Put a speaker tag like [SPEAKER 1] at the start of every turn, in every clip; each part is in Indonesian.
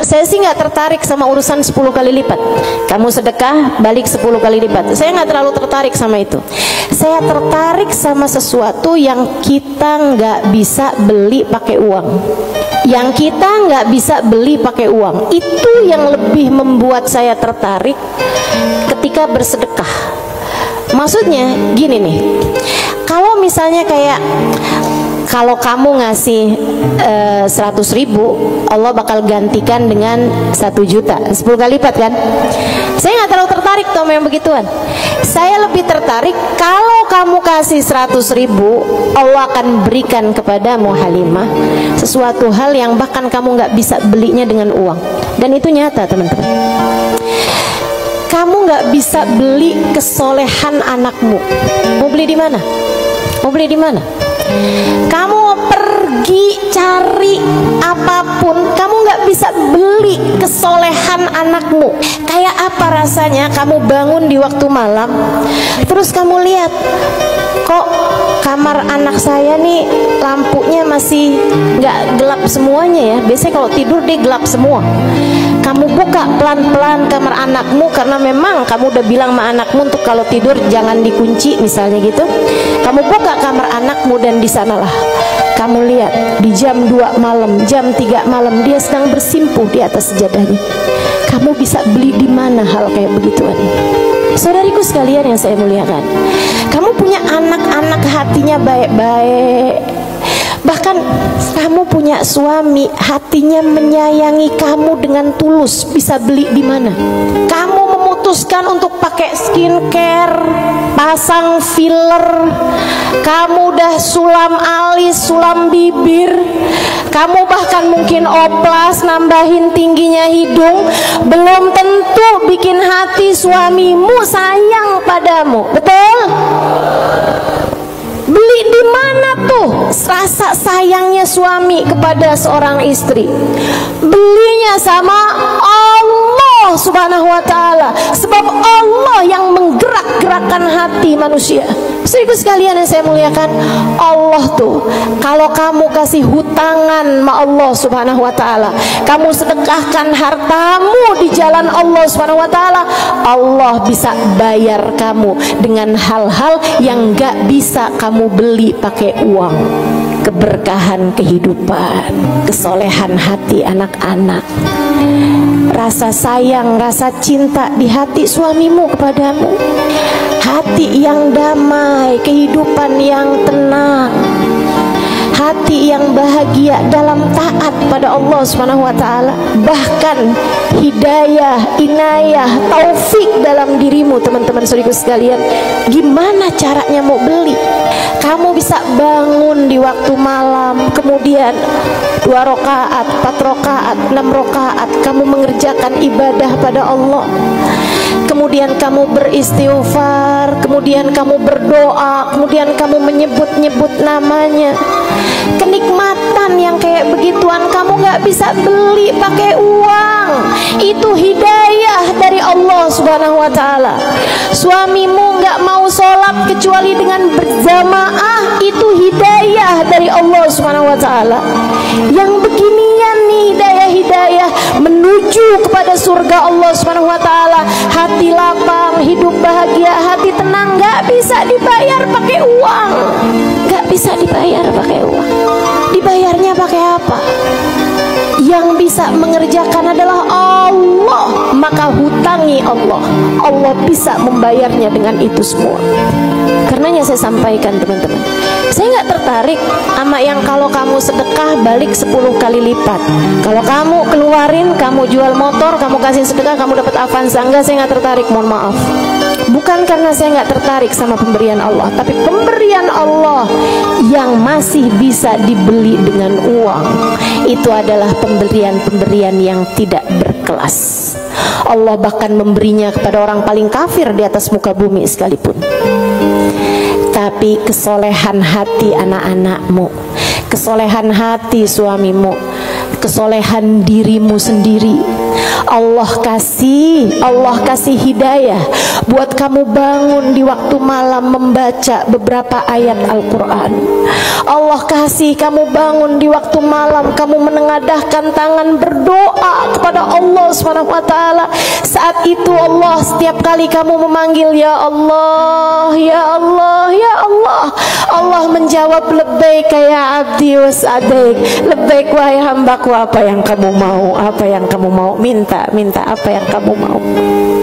[SPEAKER 1] Saya sih nggak tertarik sama urusan 10 kali lipat. Kamu sedekah balik 10 kali lipat. Saya nggak terlalu tertarik sama itu. Saya tertarik sama sesuatu yang kita nggak bisa beli pakai uang. Yang kita nggak bisa beli pakai uang. Itu yang lebih membuat saya tertarik ketika bersedekah. Maksudnya gini nih, kalau misalnya kayak kalau kamu ngasih 100.000, Allah bakal gantikan dengan 1 juta, 10 kali lipat kan? Saya nggak terlalu tertarik tuh yang begituan. Saya lebih tertarik kalau kamu kasih 100.000, Allah akan berikan kepadamu Halimah sesuatu hal yang bahkan kamu nggak bisa belinya dengan uang. Dan itu nyata teman-teman. Kamu nggak bisa beli kesolehan anakmu. Mau beli di mana? Mau beli di mana? Kamu pergi cari apapun, kamu nggak bisa beli kesolehan anakmu. Kayak apa rasanya kamu bangun di waktu malam, terus kamu lihat, kok kamar anak saya nih lampunya masih nggak gelap semuanya ya. Biasanya kalau tidur dia gelap semua. Kamu buka pelan-pelan kamar anakmu, karena memang kamu udah bilang sama anakmu untuk kalau tidur jangan dikunci misalnya gitu. Kamu buka kamar anakmu dan di sanalah kamu lihat di jam 2 malam, jam 3 malam dia sedang bersimpuh di atas sejadahnya. Kamu bisa beli di mana hal kayak begituan? Saudariku sekalian yang saya muliakan, kamu punya anak-anak hatinya baik-baik. Bahkan kamu punya suami hatinya menyayangi kamu dengan tulus, bisa beli di mana? Kamu memutuskan untuk pakai skincare, pasang filler, kamu udah sulam alis, sulam bibir, kamu bahkan mungkin oplas, nambahin tingginya hidung, belum tentu bikin hati suamimu sayang padamu, betul? Beli di mana tuh rasa sayangnya suami kepada seorang istri? Belinya sama Allah Subhanahu wa ta'ala. Sebab Allah yang menggerak-gerakkan hati manusia. Saudaraku sekalian yang saya muliakan, Allah tuh kalau kamu kasih hutangan sama Allah Subhanahu wa ta'ala, kamu sedekahkan hartamu di jalan Allah Subhanahu wa ta'ala, Allah bisa bayar kamu dengan hal-hal yang gak bisa kamu beli pakai uang. Keberkahan kehidupan, kesolehan hati anak-anak, rasa sayang, rasa cinta di hati suamimu kepadamu, hati yang damai, kehidupan yang tenang, hati yang bahagia dalam taat pada Allah Subhanahu wa ta'ala. Bahkan hidayah, inayah, taufik dalam dirimu teman-teman saudaraku sekalian. Gimana caranya mau beli? Kamu bisa bangun di waktu malam, kemudian 2 rakaat, 4 rakaat, 6 rakaat kamu mengerjakan ibadah pada Allah. Kemudian kamu beristighfar, kemudian kamu berdoa, kemudian kamu menyebut-nyebut namanya. Kenikmatan yang kayak begituan kamu gak bisa beli pakai uang. Itu hidayah dari Allah Subhanahu wa ta'ala. Suamimu gak mau sholat kecuali dengan berjamaah, itu hidayah dari Allah Subhanahu wa ta'ala. Yang beginian nih hidayah menuju kepada surga Allah Subhanahu wa ta'ala. Hati lapang, hidup bahagia, hati tenang, gak bisa dibayar pakai uang. Gak bisa dibayar pakai uang. Dibayarnya pakai apa? Yang bisa mengerjakan adalah Allah. Maka hutangi Allah. Allah bisa membayarnya dengan itu semua. Karenanya saya sampaikan teman-teman, saya nggak tertarik sama yang kalau kamu sedekah balik 10 kali lipat. Kalau kamu keluarin, kamu jual motor, kamu kasih sedekah, kamu dapat Avanza. Enggak, saya nggak tertarik, mohon maaf. Bukan karena saya nggak tertarik sama pemberian Allah, tapi pemberian Allah yang masih bisa dibeli dengan uang, itu adalah pemberian-pemberian yang tidak berkelas. Allah bahkan memberinya kepada orang paling kafir di atas muka bumi sekalipun. Tapi kesolehan hati anak-anakmu, kesolehan hati suamimu, kesolehan dirimu sendiri, Allah kasih hidayah buat kamu bangun di waktu malam membaca beberapa ayat Al-Quran. Allah kasih kamu bangun di waktu malam, kamu menengadahkan tangan berdoa kepada Allah Subhanahu wa taala. Saat itu Allah, setiap kali kamu memanggil ya Allah, ya Allah, ya Allah, Allah menjawab labbaik ya abdi was'adaik. Labbaik wahai hambaku, apa yang kamu mau, apa yang kamu mau, minta apa yang kamu mau.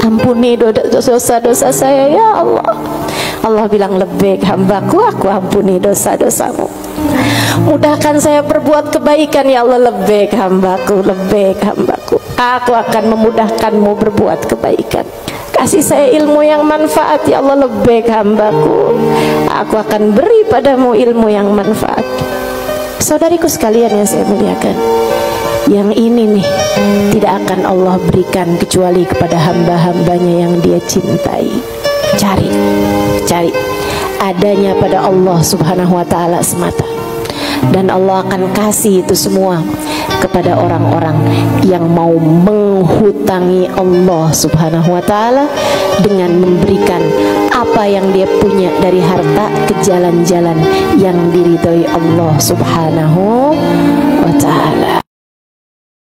[SPEAKER 1] Ampuni dosa-dosa saya ya Allah. Allah bilang labbaik hambaku, aku ampuni dosa-dosamu. Mudahkan saya berbuat kebaikan ya Allah. Labbaik hambaku, labbaik hambaku, aku akan memudahkanmu berbuat kebaikan. Kasih saya ilmu yang manfaat ya Allah. Labbaik hambaku, aku akan beri padamu ilmu yang manfaat. Saudariku sekalian yang saya muliakan, yang ini nih tidak akan Allah berikan kecuali kepada hamba-hambanya yang Dia cintai. Cari adanya pada Allah Subhanahu wa taala semata, dan Allah akan kasih itu semua kepada orang-orang yang mau menghutangi Allah Subhanahu wa taala dengan memberikan apa yang dia punya dari harta ke jalan-jalan yang diridhoi Allah Subhanahu wa taala.